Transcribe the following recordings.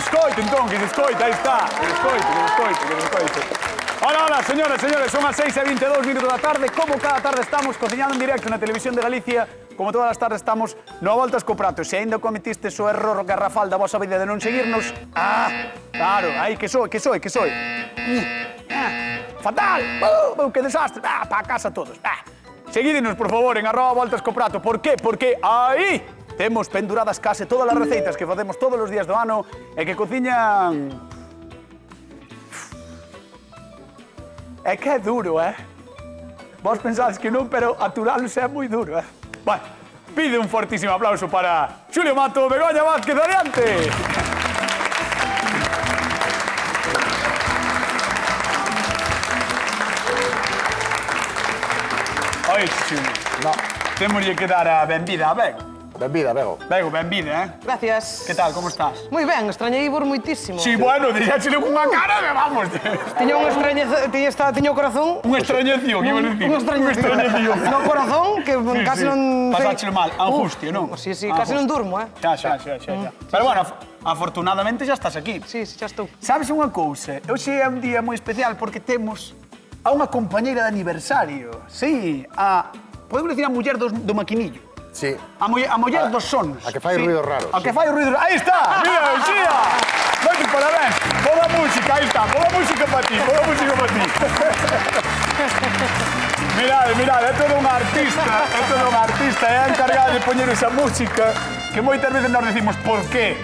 escoite, entón, que se escoite, aí está. Que se escoite. Hola, señoras, señores, son as 6:22 minutos da tarde. Como cada tarde estamos cociñando en directo na Televisión de Galicia, como todas as tardes estamos no Voltas co Prato. Se ainda cometistes o error garrafal da vosa vida de non seguirnos, claro, aí, que soy. Fatal! Que desastre! Pa casa todos. Seguídenos, por favor, en @Voltas co Prato. Por qué? Porque aí temos penduradas case todas as receitas que facemos todos os días do ano e que cociñan... É que é duro, Vos pensades que non, pero aturalos é moi duro, Bueno, pide un fortísimo aplauso para Xulio Mato, Begoña Vázquez, adiante! Oi, Xulio. No. Témoslle que dar a benvida a Bego. Benvida, Bego. Bego, benvida, Gracias. Que tal, como estás? Moi ben, extrañei vos moitísimo. Sí, bueno, dixéchele cunha cara de vamos. Tiña unha extrañeza, tiña o corazón... Unha extrañeción, iba a decir. Unha extrañación. No corazón, que casi non... Pasáchelo mal, angustia, non? Sí, casi non durmo, Xa. Pero bueno, afortunadamente xa estás aquí. Sí, xa estou. Sabes unha cousa? Hoxe é un día moi especial porque temos a unha compañeira de aniversario. Sí, podemos decir a muller do maquinillo. Sí. A muller dos sons. A que fai ruidos raros. A que fai ruidos raros. Aí está! Mira, Xía! Moitos parabéns. Poda música, aí está. Poda música para ti, Mirade, é todo un artista. É encargado de poñer esa música que moitas veces nos decimos por qué.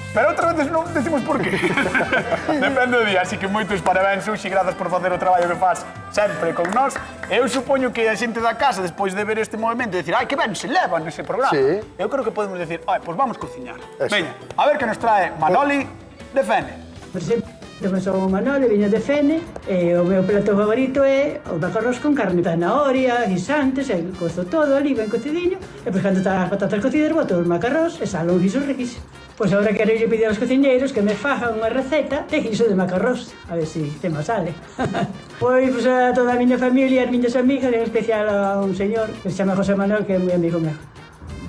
Pero outras veces non decimos por qué. Depende do día, así que moitos parabéns, Uxi, grazas por facer o traballo que faz sempre con nós. Eu supoño que a xente da casa, despois de ver este movimento, decir, ai, que ben se leva nese programa. Sí. Eu creo que podemos decir, ai, pois vamos cociñar. Veña, a ver que nos trae Manoli de Fene. Por exemplo, eu son Manoli, viño de Fene, e o meu plato favorito é o macarrós con carne, zanahoria, guisantes, e cozo todo ali, ben cocidiño, e pois cando están as patatas cocidas, boto os macarrós e salo un guiso riquísimo. Pois agora quero ir pedir aos cociñeiros que me fajan unha receta de guiso de macarrós, a ver se tema sale. Pois a toda a miña familia, as miñas amigas, en especial a un señor que se chama José Manuel, que é moi amigo meu.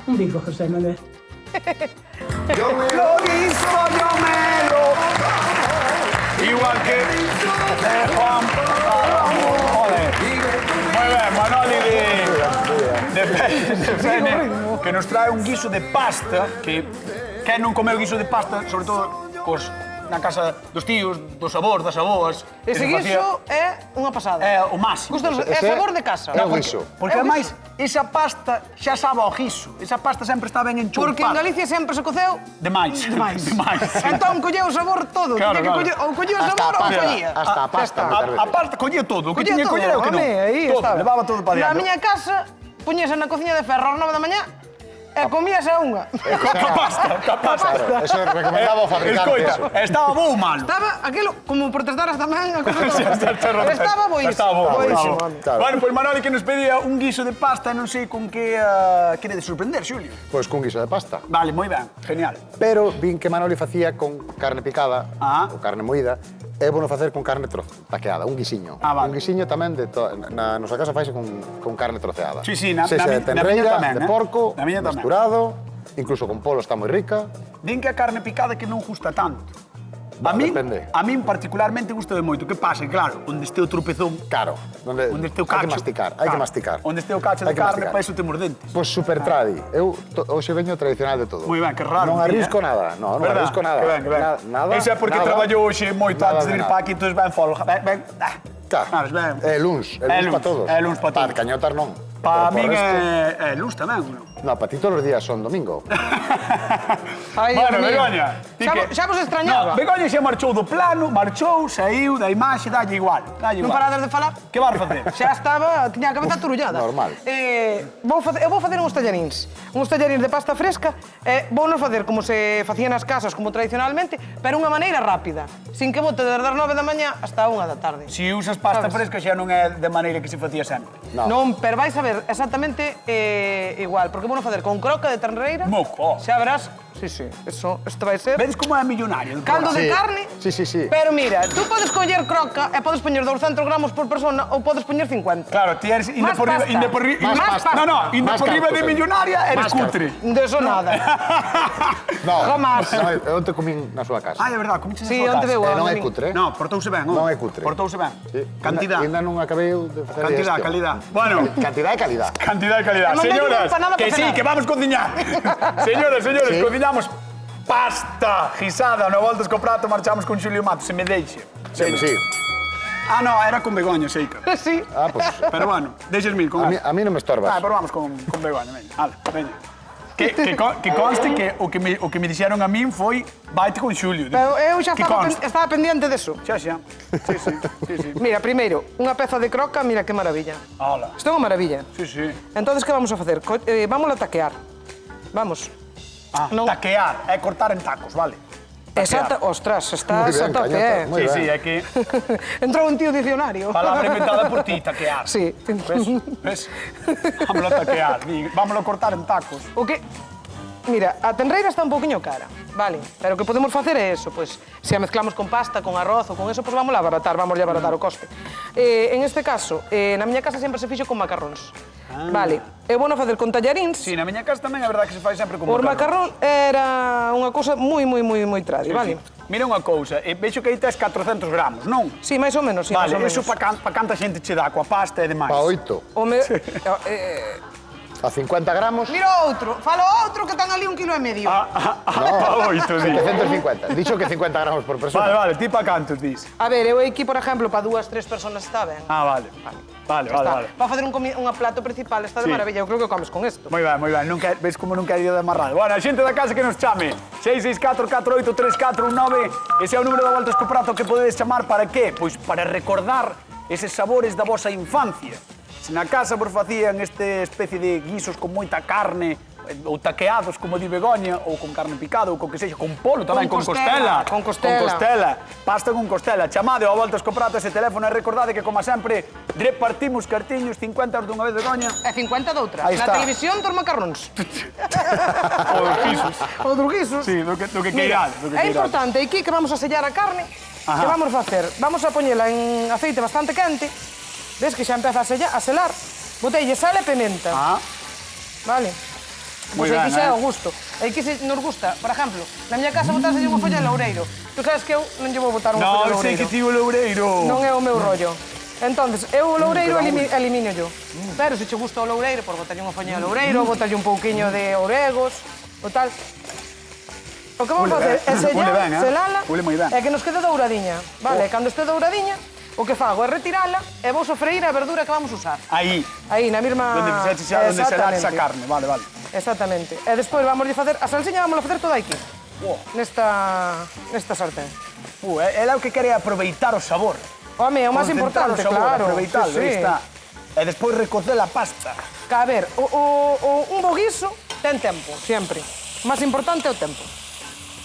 Un bico, José Manuel. Yo me lo guiso, yo me lo... Igual que de Juan Joder. Muy bien, Manoli de Fene, que nos trae un guiso de pasta, que non comeu guiso de pasta, sobre todo na casa dos tíos, dos avós, das avoas. Ese guiso é unha pasada. É o máximo. É sabor de casa. É o guiso. Porque ademais, esa pasta xa sabe ao guiso. Esa pasta sempre está ben enchoupada. Porque en Galicia sempre se coceu... Demais. Entón colleu o sabor todo. Claro. Ou colleu o sabor ou collía. Hasta a pasta. A pasta collía todo. O que tiña que coller é o que non. Todo, levaba todo para Na diante. miña casa, puñese na cociña de ferro ás 9 da mañá e comíase a unha. Ca pasta. Eso recomendaba o fabricante. Escoita, eso. estaba bo ou malo? Estaba aquilo, como protestaras tamén, a cosa Estaba boísimo. Bueno, pois Manoli que nos pedía un guiso de pasta, non sei con que quere de sorprender, Xulio. Pois cun guiso de pasta. Vale, moi ben, genial. Pero vin que Manoli facía con carne picada, ou carne moída, é bueno facer con carne taqueada, un guisiño. Vale. Un guisiño tamén, na nosa casa faise con carne troceada. Sí, na Sexa de tenreira, tamén, de porco, na miña tamén. mesturado, incluso con polo está moi rica. Din que a carne picada que non gusta tanto. Depende. A min particularmente gusta de moito. Que pasa? Claro, onde este o tropezón... Claro, onde este o cacho. hai que masticar. Onde este o cacho de carne, para iso temos dentes. Pois super tradi. Eu hoxe veño tradicional de todo. Moi ben, que raro. Non arrisco nada. Non arrisco nada. Que ben. Nada. Ese é porque traballou hoxe moito antes de vir para aquí, entón ben folga. Ben. Sabes, ben. É luns para todos. É luns para todos. Para cañotas non. Para min é luns tamén, non? No, para ti todos os días son domingo. Bueno, Begoña, xa vos extrañaba. Begoña xa marchou do plano, saiu da imaxe, dalle igual. Non parades de falar? Que vas facer? Xa estaba, tiña a cabeza aturullada. Normal. Eu vou facer uns tallarins de pasta fresca, vounos facer como se facían nas casas, como tradicionalmente, pero unha maneira rápida, sin que bote desde as 9 da mañá hasta a 1 da tarde. Se usas pasta fresca xa non é de maneira que se facía sempre. Non, pero vais a ver exactamente igual, porque vou facer con croca de tenreira. Moco. Xa verás, sí. Isto vai ser... Vedes como é millonario? Caldo de Sí. carne. Sí. Pero mira, tú podes coller croca e podes poñer 200 gramos por persona ou podes poñer 50. Claro, ti eres Más pasta. Más pasta. No, inde Más por riba cartos, de millonaria eres Más cartos. cutre. De eso nada. No, Jamás. no, eu te comín na súa casa. Ai, é verdad, como Sí, onde veu non a é cutre, No, portouse ben, Non é cutre. Portouse ben. Sí. Cantidad. Ainda non acabei de facer Cantidad, gestión. calidad. Bueno. Cantidad e calidad. Cantidad y calidad. No me digas Señoras, para nada que sí, cocinar. que vamos a cocinar. Señores, Sí. cocinamos pasta guisada. No voltas co prato, marchamos con Xulio Mato, se me deixe. Sí. Ah, no, era con Begoña, Seica. Sí. Ah, pues Pero bueno, deixes mil con a mí non me estorbas. Ah, pero vamos con Begoña, veña. Hala, veña. Que conste que o que me dixeron a min foi vaite con Xulio. Pero eu xa Que estaba, conste. estaba pendiente deso. Xa. Sí. Mira, primeiro, unha peza de croca, mira que maravilla. Hola. Isto é unha maravilla. Sí. Entonces, que vamos a facer? Vamos a taquear. Vamos. Ah, Non- taquear, é cortar en tacos, vale? Exacto, ostras, estás Muy bien, a tope, Cañota, muy Sí, ben. é que... Entrou un tío dicionario. Palabra inventada por ti, taquear. Sí. ¿Ves? Vámonos a taquear, vámonos a cortar en tacos. O que... Mira, a tenreira está un pouquiño cara, vale? Pero o que podemos facer é eso, pois, se a mezclamos con pasta, con arroz ou con eso, pois vamos a abaratar o coste. En este caso, na miña casa sempre se fixo con macarróns. Vale, é bueno facer con tallaríns. Sí, na miña casa tamén é verdad que se fai sempre con Por macarrón era unha cousa moi tradi, vale? Mira unha cousa, vexo que aí tes 400 gramos, non? Sí, máis ou menos, sí, Vale, máis ou iso menos. pa canta xente che dá, coa pasta e demais. Pa 8. O me... A 50 gramos, Mira outro, falo outro que tan ali 1,5 kg. Pa 8, sí. 750. Dicho que 50 gramos por persona. Vale, ti pa cantos dis? A ver, eu aquí, por exemplo, para 2, 3 personas está ben. Ah, vale. Vale. Para facer un plato principal está de Sí. maravilla, eu creo que comes con isto. Moi ben. Ves como nunca hai ido de amarrado. Bueno, a xente da casa que nos chame. 664-483419. Ese é o número de voltas co prato que podedes chamar para qué? Pois para recordar eses sabores da vosa infancia. Se na casa vos facían este especie de guisos con moita carne, ou taqueados, como di Begoña, ou con carne picada, ou con que sexa, con polo tamén, Con con costela, costela. con costela. Con costela. Pasta con costela. Chamade ao voltas co prato ese teléfono e recordade que, como sempre, repartimos cartiños 50 euros dunha vez, Begoña. E 50 doutra. Aí Na está. televisión dos macarróns. Ou dos guisos. Ou dos guisos. Sí, do que Mira, queirades. é importante aquí que vamos a sellar a carne. Ajá. Que vamos a facer? Vamos a poñela en aceite bastante quente. Ves que xa empeza a selar. Botelle sal e pimenta. Ah, Vale. Moi Pois aquí ben, xa é o gusto. Aquí se nos gusta, por exemplo, na miña casa botarse unha folla de loureiro. Tu sabes que eu non lle vou botar unha folla de no, sei loureiro. que tío loureiro. Non é o meu rollo. Entonces, eu o loureiro elimino yo. Pero se che gusta o loureiro, por botarlle unha folla de loureiro, botarlle un pouquiño de oregos, o tal. O que vamos Ule facer ben, é sellar, ule ben, selala, ule moi ben. e que nos quede douradiña. Vale, cando este douradiña, o que fago é retirala e vou sofreír a verdura que vamos usar. Aí, Aí, na mesma... donde fixeches xa, donde selaches a Exactamente. carne. Vale. Exactamente. E despois vamos a facer... A salsiña vamos a facer toda aquí. Oh. Nesta sartén. Ela o que quere é aproveitar o sabor. Home, é o máis Concentrar importante, o sabor, claro. aproveitalo, Sí, aí sí. está. E despois recocer a pasta. A ver, un bo guiso ten tempo, sempre. O máis importante é o tempo.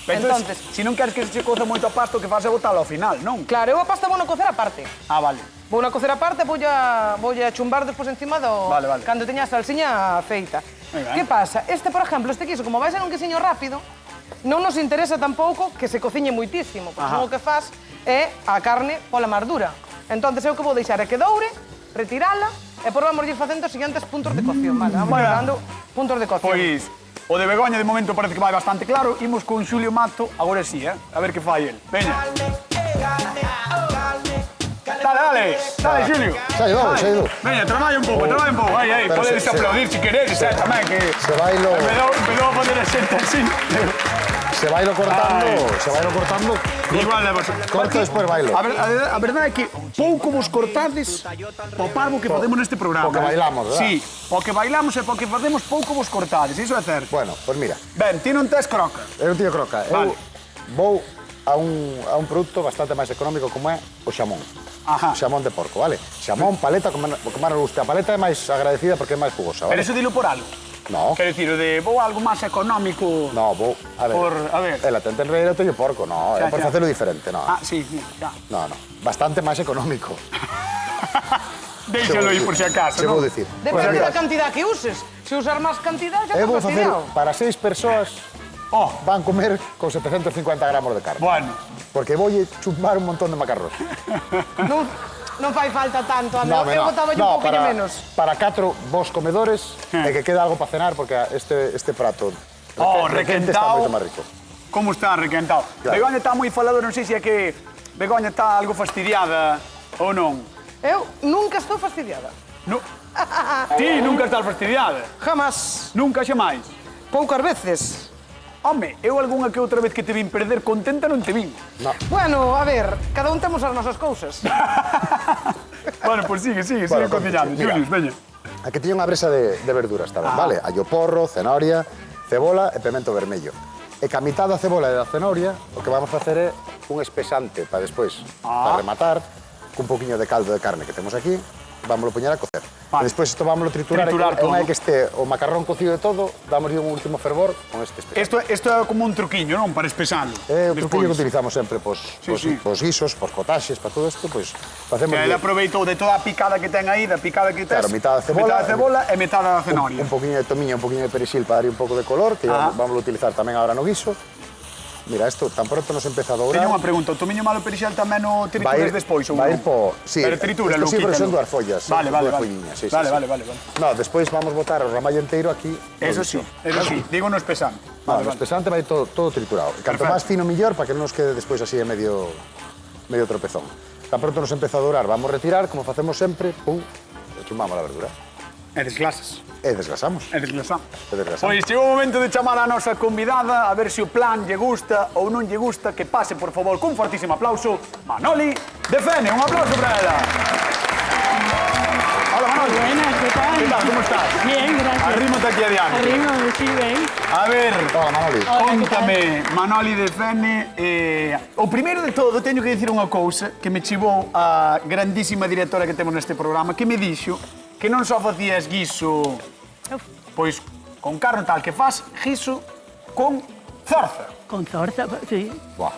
Entonces- Se non queres que se che coza moito a pasta, o que faz é botalo ao final, non? Claro, eu a pasta vou na cocer aparte. Ah, vale. Vou na cocer aparte, vou a chumbar despois encima do... Vale. Cando teña a salsiña feita. Moi ben. Que pasa? Por exemplo, este quiso, como vai ser un quesiño rápido, non nos interesa tampouco que se cociñe moitísimo, porque Ajá. o que faz é a carne pola máis dura. Entón, eu que vou deixar é que doure, retirala, e por vamos ir facendo os seguintes puntos de cocción. Vale, vamos Bueno. dando puntos de cocción. Pois, o de Begoña de momento parece que vai bastante claro. Imos con Xulio Mato, agora sí, a ver que fai el. Veña. Dale, Xulio. Xa ido. Veña, traballa un pouco, Aí, Pero podedes se- aplaudir se queredes, tamén, que... Se bailo, Empezou a poner a xente así. se bailo cortando. Igual de vos. Corto despois bailo. A verdade é que pouco vos cortades o parvo que podemos neste programa. porque bailamos, verdad? Sí, porque bailamos e porque facemos pouco vos cortades, iso é certo. Bueno, pues mira, Ben, ti non tes croca. eu non teño croca. Vale. Eu vou a un produto bastante máis económico como é o xamón. Ajá. Xamón de porco, vale? Xamón, paleta, como máis nos guste. A paleta é máis agradecida porque é máis jugosa, Pero vale? eso dilo por algo. No, Quero dicir, o de vou algo máis económico. no, vou, a ver. A ver. Ela ten tenreira, eu teño porco, no, é Xa, por xa. facelo diferente, no. Ah, sí, ya. No, bastante máis económico. Déixalo aí por si acaso, Che non? vou dicir. Depende Pues mira, da cantidad que uses. Se usar máis cantidad, xa eu vou te facer fastidiado. para 6 persoas Oh. van comer con 750 gramos de carne. Bueno. Porque voy a chumbar un montón de macarrós. Non fai falta tanto, a meu. Eu botaba un pouquinho menos. Para 4 vos comedores e que queda algo para cenar, porque este prato requente está requentado. moito máis rico. Como está requentado? Claro. Begoña está moi falado, non sei se é que Begoña está algo fastidiada ou non. Eu nunca estou fastidiada. No. Ti nunca estás fastidiada. Jamás. Nunca xa máis. Poucas veces. Home, eu algunha que outra vez que te vin perder contenta non te vin. Bueno, a ver, cada un temos as nosas cousas. Bueno, pois sigue Bueno, cocinando. mira. Julius, veña. Aquí teño unha bresa de verduras tamén, vale? Allo porro, cenoria, cebola e pemento vermello. E que a mitad da cebola e da cenoria o que vamos a facer é un espesante para despois, para rematar, cun poquinho de caldo de carne que temos aquí, vámoslo poñer a cocer. Vale. E despois isto vámoslo triturar, Triturar e unha todo. vez que este o macarrón cocido e todo, dámoslle un último fervor con este espesante. Isto é como un truquiño, non? Para espesalo. É o truquillo que Despois. utilizamos sempre pos guisos, pos potaxes, para todo isto, pois facemos Que ele aproveitou de toda a picada que ten aí, da picada que tes. Claro, mitad de cebola e mitad da cenoria. un poquinho de tomiño, un poquinho de perexil para darlle un pouco de color, que vamos a utilizar tamén agora no guiso. Mira, isto tan pronto nos empeza a dourar. Teño unha pregunta, o tomiño malo perixel tamén o trituras despois ou vai non? po, sí, Pero tritúralo, isto sí, pero son quítalo. dúas follas. Vale, vale, dúas vale. folliñas, sí, Vale, sí, vale, sí. vale, vale. No, despois vamos botar o ramallo inteiro aquí. no Eso guiso. sí. Digo no espesante. No, Vale, no vale. espesante vai todo triturado. E canto Perfecto. máis fino millor para que non nos quede despois así de medio tropezón. Tan pronto nos empeza a dourar, vamos retirar, como facemos sempre, pum, e chumamos a verdura. E desglasas. E desglasamos. E desglasamos. E desglasamos. Pois chegou o momento de chamar a nosa convidada a ver se o plan lle gusta ou non lle gusta. Que pase, por favor, cun fortísimo aplauso, Manoli de Fene. Un aplauso para ela. Hola, Manoli. Buenas, ¿qué tal? Que tal, como estás? Bien, gracias. Arrímate aquí adiante. Arriba, sí, ven. A ver, Hola, Manoli. Hola, Cóntame, Manoli de Fene, o primeiro de todo, teño que dicir unha cousa que me chivou a grandísima directora que temos neste programa, que me dixo que non só facías guiso, pois, con carne tal, que faz guiso con zorza. Con zorza, sí.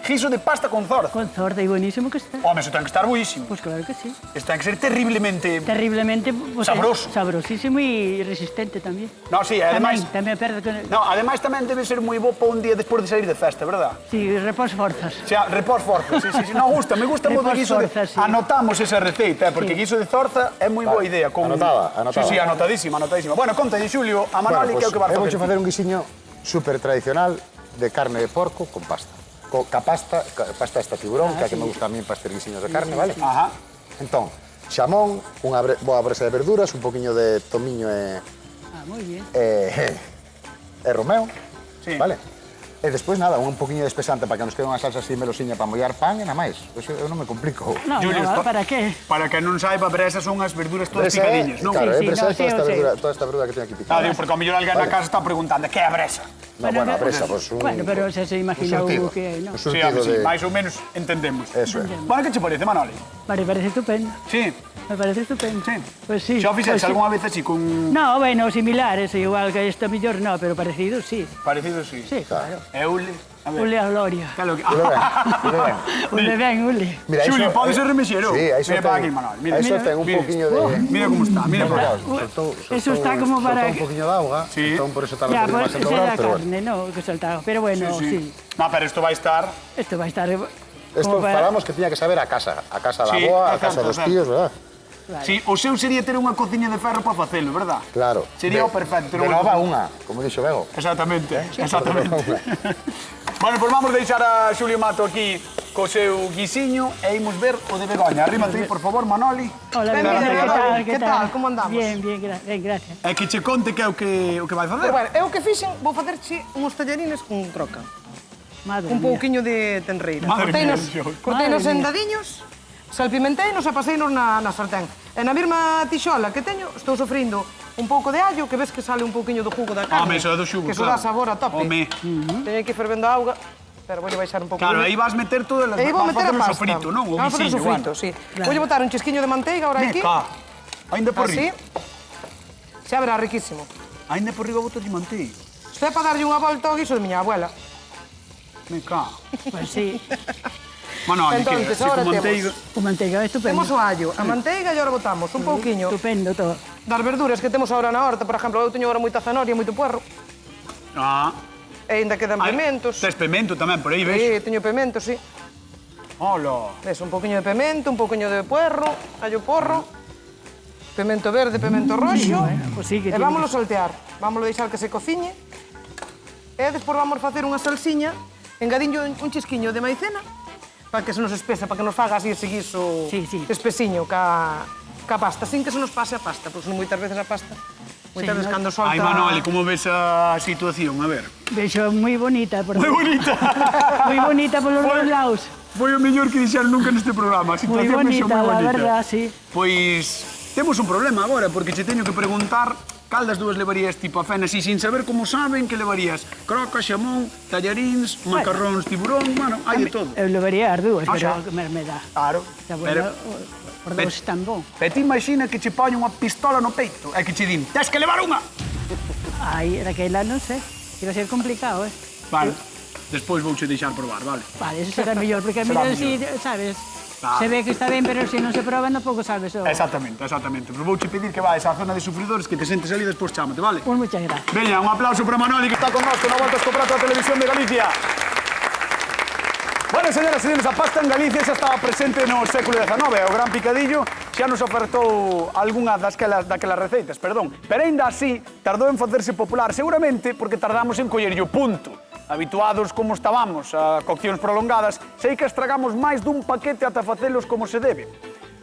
Guiso de pasta con zorza. Con zorza y buenísimo que está. Home, eso ten que estar buísimo. Pues claro que sí. Eso ten que ser terriblemente... Terriblemente pues, Sabroso. sabrosísimo y resistente también. No, sí, ademais... También perde con... No, ademais tamén debe ser moi bo para un día despois de salir de festa, verdad? Sí, repos forzas. O sea, repós forza, sí. No, me gusta moito o Repós guiso de... forza, sí. Anotamos esa receita, porque Sí. guiso de zorza é moi boa idea. Con... Anotada. Sí, anotadísima. Bueno, contalle, Xulio, a Manoli, que é o que vas eu facer. vouche facer un guisiño super tradicional de carne de porco con pasta. Pasta esta tiburón, que é a que me gusta a mí para estes guisiños de carne, vale? Ajá. Entón, xamón, unha boa bresa de verduras, un poquinho de tomiño e Muy bien. romeo, Sí. vale? E despois nada, un poquinho de espesante para que nos quede unha salsa así melosiña para mollar pan e nada máis. Eso eu non me complico. No, Julius, no, ¿para qué? Para que non saiba, pero esas son as verduras todas Bresa é, picadiñas, non? claro, Sí, bresa é no, sí, eu sei. toda esta verdura que teño aquí Ah, picada. digo, porque ao mellor alguén na casa está preguntando que é a bresa. No, bueno, a bresa, pues un... Bueno, pero se imagina surtido. que no. Un Sí, surtido sí, de... máis ou menos entendemos. Eso é. Bueno, que che parece, Manoli? Me parece estupendo. Sí. Me parece estupendo. Sí. Pues sí. Xa o fixeche pues sí. algunha vez así con... No, bueno, similares, igual que esta mellor no, pero parecido sí. Parecido, sí. Sí, claro. E Ule? A ver. Ule a gloria. Que é lo que... Dime ben. Ule ben, ule. Mira, Xulio, iso- pode ser remexero? Sí, aí só Mira para ten- aquí, Manoli. Mira, aí só mira, ten un mira. poquinho de... Mira como está, mira como está. Eso está como para Soltou que- un poquinho de auga, Sí. entón por eso tarda Ya, un poquinho pues máis en esa es dobrar, la pero bueno. carne, ¿no? Que soltado. Pero bueno, sí. No, pero isto vai estar... Esto va a estar... Esto como para- falamos que tiña que saber a casa da Sí, boa, a é casa certo, dos é certo. tíos, verdad? Claro. Sí, o seu sería ter unha cociña de ferro para facelo, verdad? Claro. Sería o perfecto. ter De unha nova cociña. unha, como dixo Bego. Exactamente, exactamente. Bueno, pois vamos deixar a Xulio Mato aquí co seu guisiño e imos ver o de Begoña. Arrímate aí, por favor, Manoli. Hola, Ben, Begoña, ben, ¿qué Manoli, tal? ¿qué tal? ¿Cómo andamos? Bien, bien, bien, gracias. E que che conte que é o que vai facer. Pero bueno, eu que fixen, vou facerche uns tallarines con troca. Madre Un mía. pouquiño de tenreira. Madre mía, Corteinos, Dios. corteinos Madre en mía. dadiños, salpimenteinos e paseinos na sartén. E na mesma tixola que teño, estou sofrindo un pouco de allo, que ves que sale un pouquiño do jugo da carne. Home, iso é do xugo, Que iso claro. dá sabor a tope. Home. Teño que ir fervendo a auga, pero voulle baixar un pouco. Claro, aí vas meter todo el... E aí vou vas meter a facer un pasta. sofrito, non? O Vamos a facer guisiño, sofrito, sí. Voulle botar un chisquiño de manteiga ahora aquí. Meca. Ainda por Así. riba. Xa verá riquísimo. Ainda por riba botas de manteiga. Isto é para darlle unha volta ao guiso de miña abuela. Meca. Pues sí. Manoli, que Entonces, así ahora con temos- manteiga... Un manteiga estupendo. Temos o allo, a manteiga e ahora botamos un pouquiño Estupendo todo. das verduras que temos ahora na horta. Por exemplo, eu teño agora moita zanahoria, moito puerro. Ah, E ainda quedan pementos. Tes pemento tamén por aí, ves? Sí, teño pemento, sí. Hola. Ves, un poquinho de pemento, un poquinho de puerro, allo porro, pemento verde, pemento roxo. Pues sí, que E tiene vámoslo saltear. Vámoslo deixar que se cociñe. E despois vamos facer unha salsiña, engadiño un chisquiño de maicena, para que se nos espesa, para que nos faga así ese guiso Sí, sí. espesiño ca pasta, sin que se nos pase a pasta, porque moitas veces a pasta, moitas veces cando solta... Ai, Manoli, como ves a situación? A ver. Vexo moi bonita. Moi bonita. Moi bonita polos dos lados. Foi o mellor que dixeron nunca neste programa. A Moi situación vexo bonita, moi la bonita. verdad, sí. Pois temos un problema agora, porque che teño que preguntar cal das dúas levarías tipo a fena, así, sin saber como saben que levarías croca, xamón, tallaríns, macarróns, tiburón, bueno, hai de todo. Eu levaría as dúas, Ah, pero xa. me dá. Claro. Está Pero, bueno, os dous están bon. pero ti imagina que che poñen unha pistola no peito e que che din, tes que levar unha. Ai, daquela non sei. Iba a ser complicado, Vale, despois vouche deixar probar, vale? Vale, eso será mellor, porque a mí Será así, sabes, Claro. se ve que está ben, pero se non se proba, tampouco sabes. Exactamente, exactamente. Pero vouche pedir que vais á zona de sufridores, que te sentes ali e despois chámate, vale? Pois moitas gracias. Veña, un aplauso para Manoli, que está con nós, que non voltas co prato da Televisión de Galicia. Bueno, señoras e señores, a pasta en Galicia xa estaba presente no século XIX. O Gran Picadillo xa nos ofertou algunha daquelas receitas, perdón. Pero aínda así, tardou en facerse popular, seguramente porque tardamos en collerlle o punto. Habituados como estábamos a coccións prolongadas, sei que estragamos máis dun paquete ata facelos como se debe.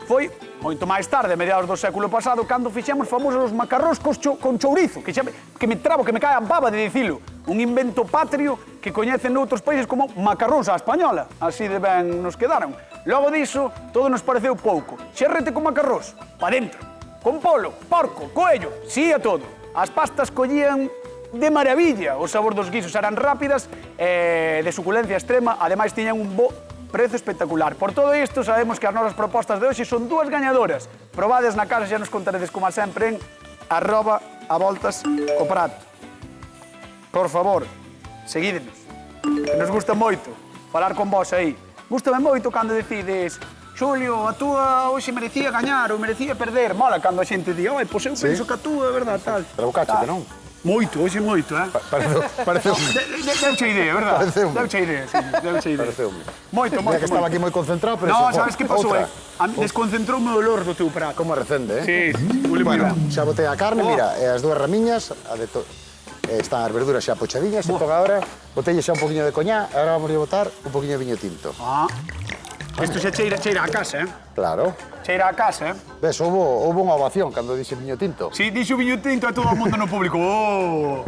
Foi moito máis tarde, a mediados do século pasado, cando fixemos famosos os macarróns con chourizo, que me trabo, que me cae a baba de dicilo. Un invento patrio que coñecen noutros países como macarróns á española. Así de ben nos quedaron. Logo diso, todo nos pareceu pouco. Xerrete con macarróns, pa dentro. Con polo, porco, coello, sí a todo. As pastas collían de maravilla. O sabor dos guisos eran rápidas e de suculencia extrema. Ademais, tiñan un bo prezo espectacular. Por todo isto, sabemos que as nosas propostas de hoxe son dúas gañadoras. Probades na casa, xa nos contaredes como sempre en @avoltascoprato. Por favor, seguídenos, que nos gusta moito falar con vos aí. Gústame moito cando decides Xulio, a túa hoxe merecía gañar ou merecía perder. Mola cando a xente di, oi, pois eu penso que a túa, é verdad, tal. Trabucáchete, non? Moito, hoxe moito, Pareceu. Deuche idea, verdad? Pareceume. Deuche idea, sí, deuche idea. Pareceume. Moito, Mira que estaba aquí moi concentrado, pero... No, se- sabes que pasou, outra. A mí desconcentroume o olor do teu prato. Como recende, Sí, huele moi Bueno, ben. xa botei a carne, Oh. mira, e as dúas ramiñas, están as verduras xa pochadiñas, e toca agora, botei xa un poquinho de coñá, e agora vamos a botar un poquinho de viño tinto. Ah, isto xa cheira a casa, Claro. Cheira a casa, Ves, houve unha ovación cando dixe viño tinto. Si dixo viño tinto a todo o mundo no público. Oh!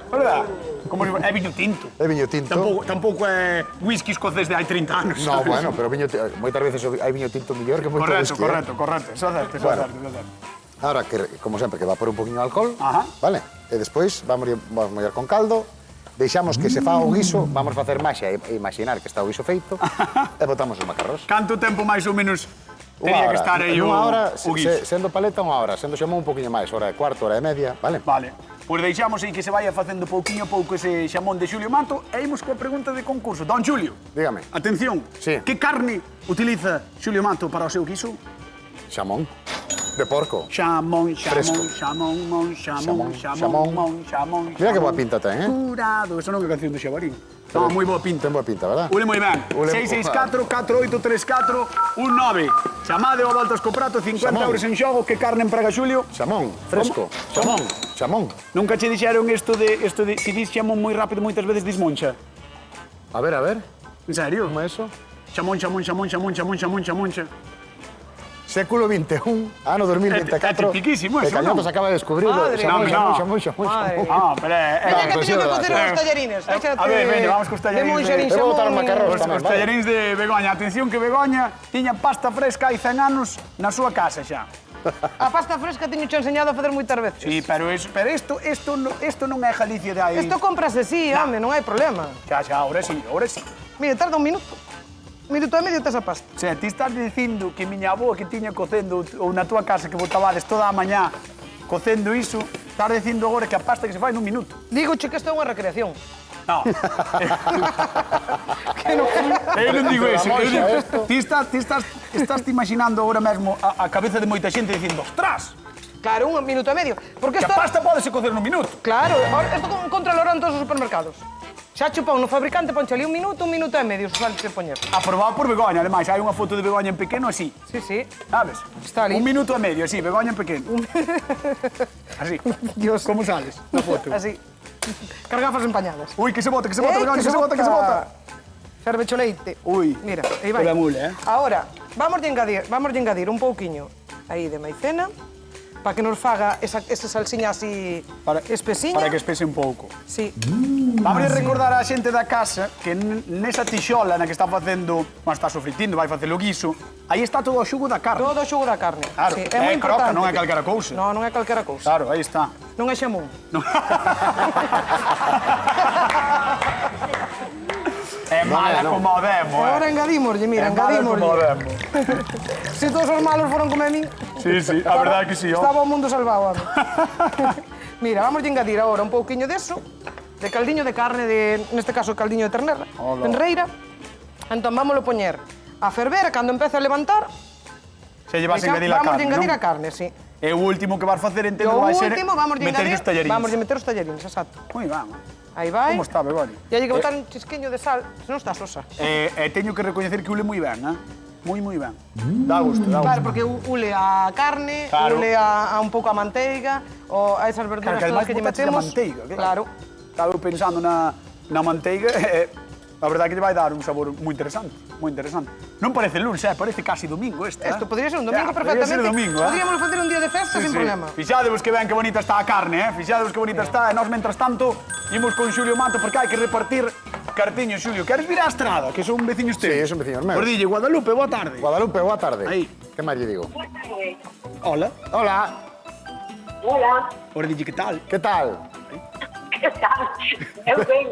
Verdad? Como se é viño tinto. É viño tinto. Tampouco é whisky escocés de hai 30 anos. No, sabes? bueno, pero moitas veces hai viño tinto mellor que moito Correcto, whisky, correcto. Eso é certo, eso é Bueno. certo, eso é certo. Ahora, que, como sempre, que va por un poquinho de alcohol, Ajá. vale? E despois vamos mollar con caldo, deixamos que se faga o guiso, vamos facer maxia e imaginar que está o guiso feito, e botamos os macarróns. Canto tempo máis ou menos teria que estar aí Unha hora, o guiso? sendo paleta, unha hora, sendo xamón un poquinho máis, hora e cuarto, hora e media, vale? Vale. Pois deixamos aí que se vaya facendo pouquiño a pouco ese xamón de Xulio Mato e imos coa pregunta de concurso. Don Xulio, Dígame, atención. Sí. Que carne utiliza Xulio Mato para o seu guiso? xamón de porco. Xamón, Fresco. xamón. Mira que boa pinta ten, Curado. Eso non é canción do Xabarín. No, moi boa pinta. Ten boa pinta, verdad? Ule moi ben. Ule- 664-4834-19. Chamade ao Voltas co Prato, 50 Xamón. euros en xogo. Que carne emprega Xulio? Xamón, fresco. Xamón. Nunca che dixeron isto de si dis xamón moi rápido moitas veces dis moncha. A ver, En serio? como é eso? Xamón. Século XXI, ano 2024. É tipiquísimo eso, E Cañotas non? acaba de descubrirlo. Madre Xamón, mía. xamón. Madre. Ah, pero Veña, que pero sí, teño que verdad, cocer sí. os tallarines. A ver, veña, vamos cos tallarines De monxarín, de- Eu vou botar xamón. os macarróns. Os tamén, vale. tallarins de Begoña. Atención que Begoña tiña pasta fresca hai 100 anos na súa casa xa. A pasta fresca teño che enseñado a facer moitas veces. Sí, pero isto non é Galicia de aí. Isto comprase sí, home, non hai problema. Xa, ahora sí. Mira, tarda un minuto. Minuto e medio tes a pasta. O sea, ti estás dicindo que miña avó que tiña cocendo ou na túa casa que botabades toda a mañá cocendo iso, estás dicindo agora que a pasta que se fai nun minuto. Digo che que isto é unha recreación. No. Que non... Eu non digo eso. Eu digo, esto. ti estás te imaginando agora mesmo a cabeza de moita xente dicindo, ostras, Claro, un minuto e medio. Porque que a isto... pasta pódese cocer nun minuto. Claro, isto controlaron todos os supermercados. Xa chupou no fabricante, ponche ali un minuto e medio, se salte poñer. Aprobado por Begoña, ademais, hai unha foto de Begoña en pequeno así, Sí, sí. sabes? Está ali. 1 minuto e medio, así, Begoña en pequeno. Así. Dios. Como sales na foto? Así. Cargafas empañadas. Ui, que se bota, Begoña, que se bota. Ferve cho leite. Ui, Mira, aí vai. toda mule, Ahora, vamos de engadir un pouquiño aí de maicena para que nos faga esa salsiña así espesiña. Para que espese un pouco. Sí. Vamos a recordar á xente da casa que nesa tixola na que está facendo, está sofritindo, vai facer o guiso, aí está todo o xugo da carne. Todo o xugo da carne. Claro, Sí, é moi croca, importante. non é calquera cousa. Non, non é calquera cousa. Claro, aí está. Non é xamón. É mala como o demo, Agora engadímoslle, mira, É mala como o engadímoslle. demo. Se todos os malos foron como a min, Sí, sí, a verdade é que sí, ó. estaba o mundo salvado, home. Mira, vamos a engadir agora un pouquiño deso, de caldiño de carne, neste caso caldiño de ternera, tenreira. Entón, vámoslo poñer a ferver, cando empece a levantar, Se lle vas a engadir a vamos a carne, engadir non? a carne, sí. E o último que vas facer, E entendo, o vai ser último, vamos a meter engadir, os tallarines. vamos a meter os tallarines, exacto. Moi ben. Aí vai. Como está, Begoña? E hai que botar un chisquiño de sal, se non está sosa. Teño que recoñecer que ule moi ben, moi ben. Dá gusto, dá gusto. Claro, porque ule a carne, Claro. ule a un pouco a manteiga, ou a esas verduras Claro, todas que lle botaches a metemos. manteiga, Claro. Estaba eu pensando na manteiga, a verdade que lle vai dar un sabor moi interesante, moi interesante. Non parece luns, parece casi domingo este, Isto podría ser un domingo Podría perfectamente. ser domingo, Podríamos facer un día de festa sin problema. Fixadevos que ben que bonita está a carne, Fixadevos que bonita está, e nós, mentras tanto, imos con Xulio Mato, porque hai que repartir cartiños, Xulio. Queres vir á Estrada, que son veciños teus? Sí, son veciños meus. Por dille, Guadalupe, boa tarde. Guadalupe, boa tarde. Aí. Que máis lle digo? Hola. Hola, Hola, Por dille, que tal? que tal? que tal? Eu ben.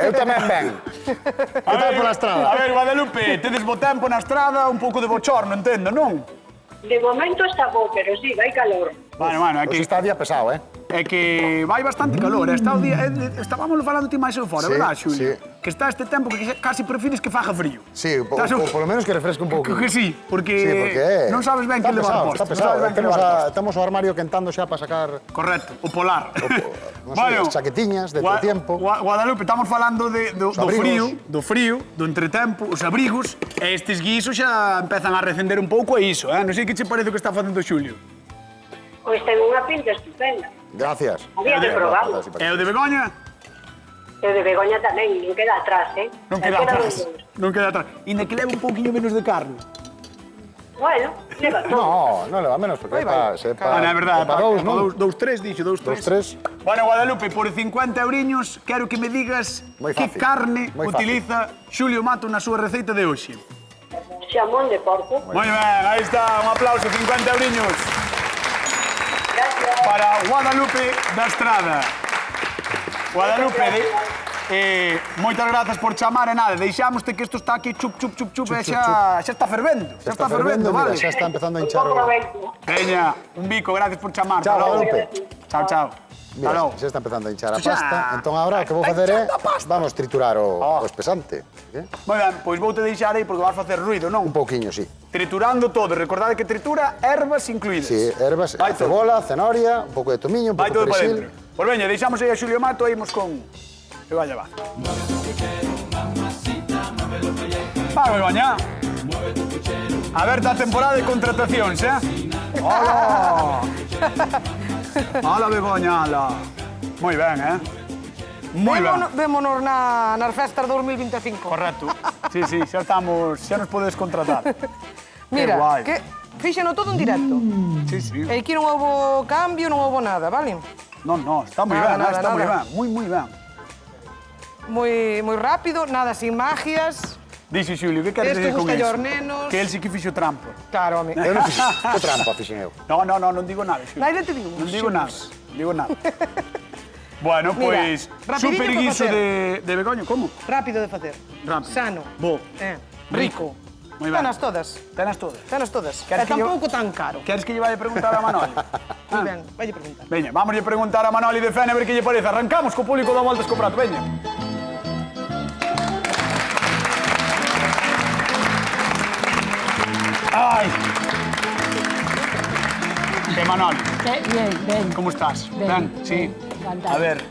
Eu tamén ben. Que tal pola estrada? A ver, Guadalupe, tedes bo tempo na estrada, un pouco de bochorno, entendo, non? De momento está bo, pero sí, vai calor. Bueno, é Hoxe que, está día pesado, é que vai bastante calor. Está o día, estábamos falando ti máis eu fora, Sí, verdad, Xulio? sí. Que está este tempo que casi prefires que faga frío. Sí, Estás un- polo menos que refresque un pouco. Que sí, porque, Sí, porque non sabes ben está que levar pesado, posto. está non pesado. sabes ben que levar posto. Temos o armario quentando xa para sacar Correcto, o polar. non sei, as chaquetiñas de todo tiempo. Guadalupe, estamos falando do abrigos. frío, do entretempo, os abrigos, e estes guisos xa empezan a recender un pouco e iso, Non sei que che parece o que está facendo Xulio. Pois ten unha pinta estupenda. Gracias. Había que probarlo. E o de Begoña? E o de Begoña tamén, non queda atrás, Non queda atrás. dos dous. Non queda atrás. Inda que leva un pouquiño menos de carne. Bueno, leva todo. No leva menos, porque Aí vai. é pa É verdade, pa dous, non? dous, tres, dixo, dous, Dos tres. Bueno, Guadalupe, por 50 euriños, quero que me digas Moi que fácil, carne moi fácil. utiliza Xulio Mato na súa receita de hoxe. Xamón de porco. Moi ben, aí está, un aplauso, 50 euriños Gracias. para Guadalupe da Estrada. Guadalupe, moitas grazas por chamar e nada, deixámoste que isto está aquí chup, chup, chup, chup, e xa está fervendo, xa está fervendo, mira, vale? xa está empezando a Un hinchar pouco o... aproveito. Veña, un bico, gracias por chamar. Chao, Hasta logo. Guadalupe. Chao, chao. Mira, Hasta logo. xa está empezando a hinchar a Isto xa- pasta. Entón, agora, o que vou facer é... Vamos triturar o espesante. Moi ben, pois vou te deixar aí porque vas facer ruido, non? Un pouquiño, sí. Triturando todo, recordade que tritura ervas incluídas. Sí, ervas, Vai todo. cebola, zanahoria, un pouco de tomiño, un Vai pouco todo de para perexil. dentro. Pois veña, deixamos aí a Xulio Mato e imos con... Que vaya, va. Va, Begoña. Aberta a temporada de contratacións, Hola! Hola, Begoña, hola. Moi ben, Moi ben. Vémonos nas festas 2025. Correcto. Sí, sí, xa nos podes contratar. Mira, guai. que fíxeno todo en directo. Sí, sí. E aquí non houbo cambio, non houbo nada, vale? No, está moi Nada, ben, nada, está moi nada. ben, moi ben. Moi rápido, nada sin magias. Dixe Xulio, que queres Esto dizer con gusta iso? aos nenos. Que el sí que fixo trampa. Claro, home. Eu non fixen, que trampa fixen eu. No, non digo nada, Xulio. Naide te digo. Non digo nada, digo nada. Bueno, Mira, pois, rapidinho super para guiso facer. de Begoña, como? Rápido de facer. Rápido. Sano. Bo. Rico. Moi ben. Tenas todas. Tenas todas. Tenas todas. Queres E que yo- tampouco tan caro. Queres que lle vai a preguntar a Manoli? Moi ben, vai preguntar. Veña, vamos a preguntar a Manoli de Fene a ver que lle parece. Arrancamos co público da Voltas co Prato, veña. Ai. Manoli, Bien, ben. como estás? Ben, Sí. ben, encantado. A ver,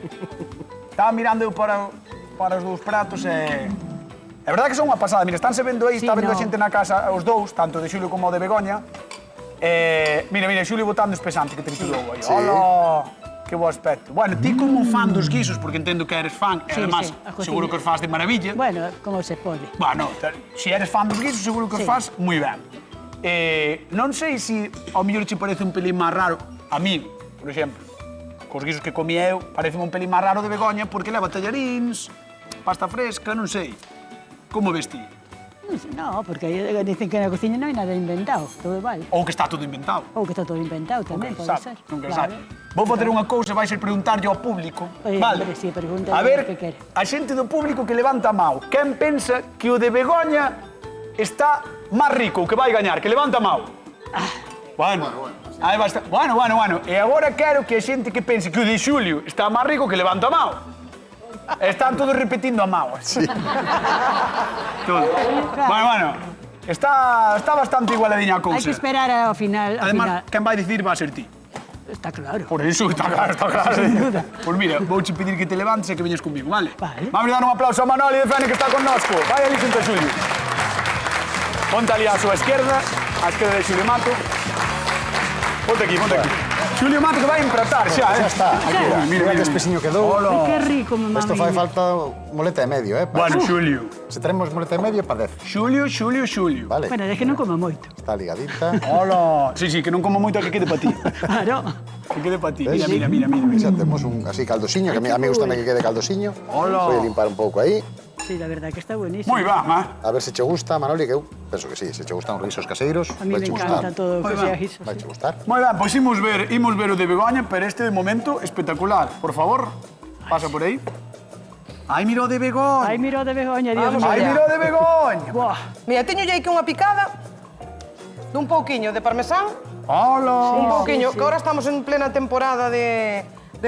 estaba mirando eu para para os dous pratos e... É verdade que son unha pasada. Mira, estánse vendo aí, Sí, está vendo a no. xente na casa, os dous, tanto de Xulio como o de Begoña. Mira, Xulio botando espesante que triturou aí. Sí. Hola, que bo aspecto. Bueno, ti como fan dos guisos, porque entendo que eres fan, e Sí, además, sí, a cociña. seguro que os faz de maravilla. Bueno, como se pode. Bueno, se eres fan dos guisos, seguro que os Sí. faz moi ben. Non sei se ao mellor che parece un pelín máis raro, a mí, por exemplo, cos guisos que comí eu, parece un pelín máis raro de Begoña porque leva tallaríns, pasta fresca, non sei. Como ves ti? No, porque dicen que na cociña non hai nada inventado, todo vale. Ou que está todo inventado. Ou que está todo inventado tamén, pode ser. Nunca Claro. sabe. Vou facer unha cousa, vais a preguntarlle ao público. Oye, Vale. hombre, sí, pregúntale A ver, o que quere. a xente do público que levanta a mão. Quen pensa que o de Begoña está máis rico, o que vai gañar? Que levanta a mão. Bueno, aí vai estar. Bueno. E agora quero que a xente que pense que o de Xulio está máis rico, que levanta a mão. Están todos repetindo a mão. Sí. Todo. Bueno. Está bastante igualadiña a cousa. Hai que esperar ao final. Ao Además, final. quen vai dicir va a ser ti. Está claro. Por eso, está claro. Sin duda. Pois mira, vouche pedir que te levantes e que veñas comigo, vale? Vale. Vamos a dar un aplauso a Manoli de Fene que está connosco. Vai ali xunto a Xulio. Ponte ali á súa esquerda de Xulio Mato. Ponte aquí. Xulio Mato que vai empratar xa, Ya está. Mira que espesiño quedou. Ai, que rico, mamá. Esto fai falta moleta e medio, Bueno, Xulio. Se tenemos moleta e medio, pa 10. Xulio. Vale, Bueno, é que non como moito. está ligadita. Hola. Sí, que non como moito que quede para ti. Claro. Que quede para ti. ¿Ves? Mira. Xa temos un así caldosiño, que a mí gusta que quede caldosiño. Hola. Voy a limpar un pouco aí. Sí, la verdad que está buenísimo. Moi ben, A ver se che gusta, Manoli, que eu penso que sí. Se che gustan os risos caseiros, A mí me vai che encanta gustar. todo o que Moi sea ben. guiso. Vai Sí. che gustar. Moi ben, pois imos ver o de Begoña, pero este de momento espectacular. Por favor, pasa por aí. Ai, mira o de Begoña. Ai, mira o de Begoña, Dios Vamos mío. Ai, allá. mira o de Begoña. Buah. Mira, teño aquí unha picada dun pouquiño de parmesán, Hola. un pouquiño, que ahora estamos en plena temporada de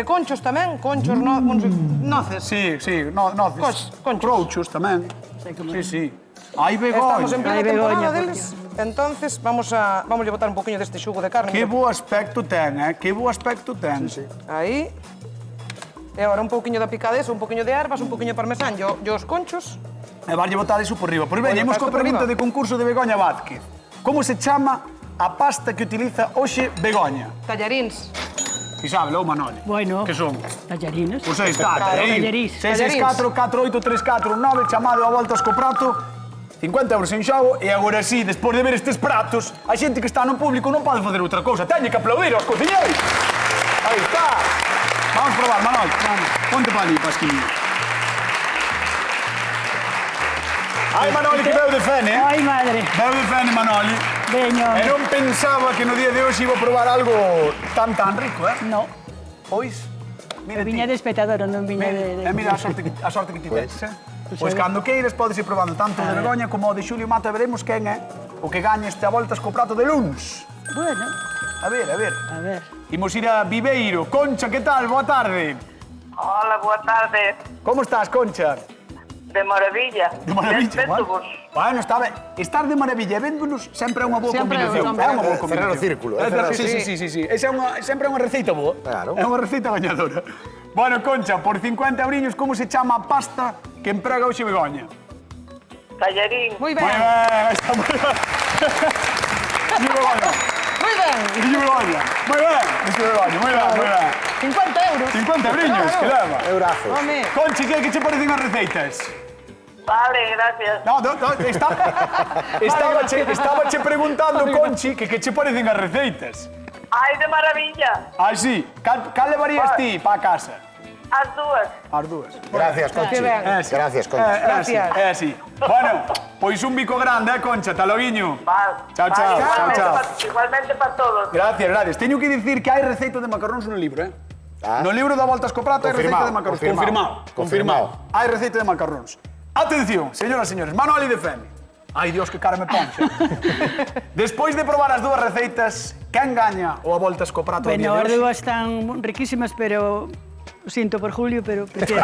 conchos tamén, conchos, noces. Sí, noces. Conchos. Crouchos tamén. Sei como Sí. Ai, Estamos en Begoña. plena Ai, Begoña, temporada deles, entonces vamos a botar un pouquiño deste xugo de carne. Que mira. bo aspecto ten, Que bo aspecto ten. Aí. E agora un pouquiño da picada esa, un pouquiño de ervas, un pouquiño de parmesán, e os conchos. E varlle botar iso por riba. Pois Oye, veñemos pasta coa por pregunta riba. de concurso de Begoña Vázquez. Como se chama a pasta que utiliza hoxe Begoña? Tallaríns. Si sabe, ou Manoli? Bueno. Que son? Tallarines. Pois aí está, Claro, tallarís. 664 48349, chamado a voltas co prato, 50 euros en xogo, e agora sí, despois de ver estes pratos, a xente que está no público non pode facer outra cousa, teñe que aplaudir aos cociñeiros. Aí está. Vamos probar, Manol. Vamos. Ponte pa ali, pasquinho. Ai, Manoli, que veu de Fene, Ai, madre. Veu de Fene, Manoli. Veño. E non pensaba que no día de hoxe iba a probar algo tan rico, No, Pois, mira ti. viña de espectador, non viña de... Mira a sorte que tiveches, Pois sabe. cando queires podes ir probando tanto o de Begoña como o de Xulio Mato e veremos quen é o que gaña este a voltas co prato de luns. Bueno, A ver. a ver. Imos ir a Viveiro. Concha, que tal? Boa tarde. Hola, boa tarde. Como estás, Concha? De maravilla. De maravilla, Respecto-vos. Bueno, está ben. Estar de maravilla e véndonos sempre é unha boa Sempre é combinación. unha É unha boa Cerrar o combinación. círculo, Cerrar- cerrar o Sí. Esa sempre é unha receita boa. Claro. É unha receita gañadora. Bueno, Concha, por 50 euriños, como se chama a pasta que emprega hoxe Begoña? Tallarín. Moi ben, Moi ben, está moi ben. Dixo Begoña. moi ben. Dixo Begoña. Moi ben. Dixo Begoña. Moi ben. 50 euros. 50 euriños, que leva. Eurazos. Home, Conchi, que che parecen as receitas? Vale, gracias. No, estaba che preguntando, Conchi, que che parecen as receitas. Ai, de maravilla. Ah, sí. Cal levarías ti pa casa? As dúas. As dúas. Gracias, Conchi. Que ben. Gracias, Conchi. Gracias. É así. Bueno, pois un bico grande, Concha, taloguiño. Vale. Chao. Igualmente para todos. Gracias. Teño que dicir que hai receita de macarróns no libro, Ah. No libro da Voltas co Prato hai receita de macarróns. Confirmado. Hai receita de macarróns. Atención, señoras e señores, Manoli de Fene. Ai, Dios, que cara me ponxa. Despois de probar as dúas receitas, quen gaña o a Voltas co Prato o día Bueno, as de hoxe? dúas están riquísimas, pero... Lo siento por Julio, pero prefiero...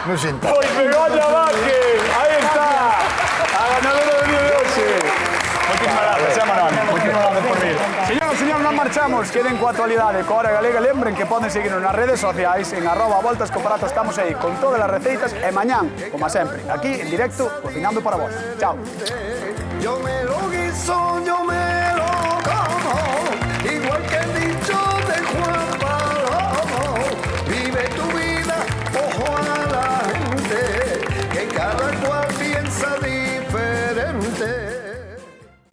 Non sinto. Pois Begoña Vázquez, aí está, a ganadora do día de hoxe. Moitísimas gracias, Manoli. Moitísimas gracias por vir. Señoras e señores, non marchamos, queden coa actualidade coa Hora Galega. Lembren que poden seguirnos nas redes sociais en @voltascoprato. Estamos aí con todas as receitas e mañán, como sempre, aquí en directo, cocinando para vos. Chao. Yo me lo guiso, yo me